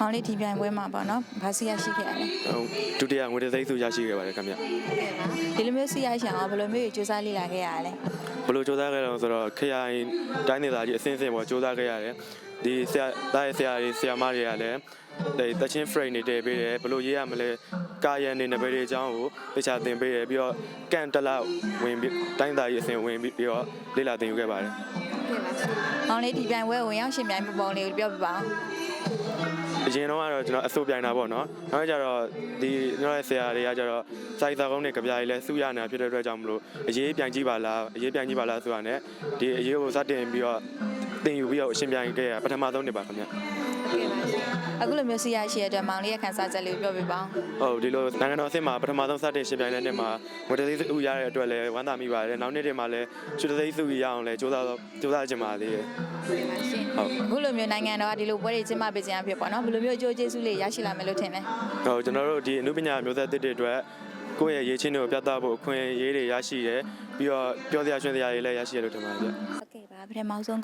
မောင်လေးဒီပြိုင်ပွဲမှာပေါ့နော်ဘာစီရရှိခဲ့ရလဲ ဒုတိယငွေတသိန်းစုရရှိခဲ့ပါတယ်ခင်ဗျ ဒီလိုမျိုးစီရရှိအောင်ဘယ်လိုမျိုးစူးစမ်းလေ့လာခဲ့ရလဲ ဘလို့စူးစမ်းခဲ့တော့ဆိုတော့ခရိုင်တိုင်းဒေသကြီးအစင်းစင်းပေါ်စူးစမ်းခဲ့ရတယ်ဒီဆရာဆရာတွေဆရာမတွေကလည်းတချင်း frame တွေတည်ပေးတယ်ဘလို့ရေးရမလဲကာယံနေနဘယ်တွေအကြောင်းကိုတခြားသင်ပေးတယ်ပြီးတော့ကန်တလောက်ဝင်ပြီးတိုင်းဒေသကြီးအစင်းဝင်ပြီးတော့လေ့လာသင်ယူခဲ့ပါတယ် မောင်လေးဒီပြိုင်ပွဲဝင်ရောက်ရှင်ပြိုင်ပုံလေးကိုပြောပြပါဦး အရင်တော့ကတော့ကျွန်တော်အစိုးပြိုင်တာပေါ့နော်နောက်ကျတော့ဒီကျွန်တော်ရဲ့ဆရာတွေကကျတော့စိုက်သာကုန်းနဲ့ကြပြားကြီးလဲစုရနေတာဖြစ်တဲ့အတွက်ကြောင့်မလို့အရေးပြိုင်ကြည့်ပါလားဆိုတာနဲ့ဒီအရေးကိုစတင်ပြီးတော့သင်ယူပြီးတော့အရှင်ပြိုင်ခဲ့ရပထမဆုံးနှစ်ပါခင်ဗျ အခုလိုမျိုးစီရရှိတဲ့အတွက်မောင်လေးရဲ့ခန်းစားချက်လေးကိုပြောပြပါဦး ဟုတ်ဒီလိုနိုင်ငံတော်အဆင့်မှာပထမဆုံးစတင်ရှင်ပြိုင်တဲ့နှစ်မှာငွေတသိန်းစုရတဲ့အတွက်လည်းဝမ်းသာမိပါတယ်နောက်နှစ်တွေမှာလည်းရွှေတသိန်းစုရအောင်လည်းစူးစမ်းကြပါသေးတယ်ဟုတ် အခုလိုမျိုးနိုင်ငံတော်ကဒီလိုပွဲတွေကျင်းပပေးခြင်းအဖြစ်ပေါ့နော်ဘယ်လိုမျိုးအကျိုးကျေးဇူးလေးရရှိလာမယ်လို့ထင်လဲ ဟုတ်ကျွန်တော်တို့ဒီအနုပညာမျိုးဆက်တစ်တွေအတွက်ကိုယ့်ရဲ့ရေးချင်းတွေကိုပြသဖို့အခွင့်အရေးတွေရရှိတယ်ပြီးတော့ပြောစရာရွှင်စရာတွေလည်းရရှိရလို့ထင်ပါတယ်ဗျ ဟုတ်ကဲ့ပါပထမဆုံး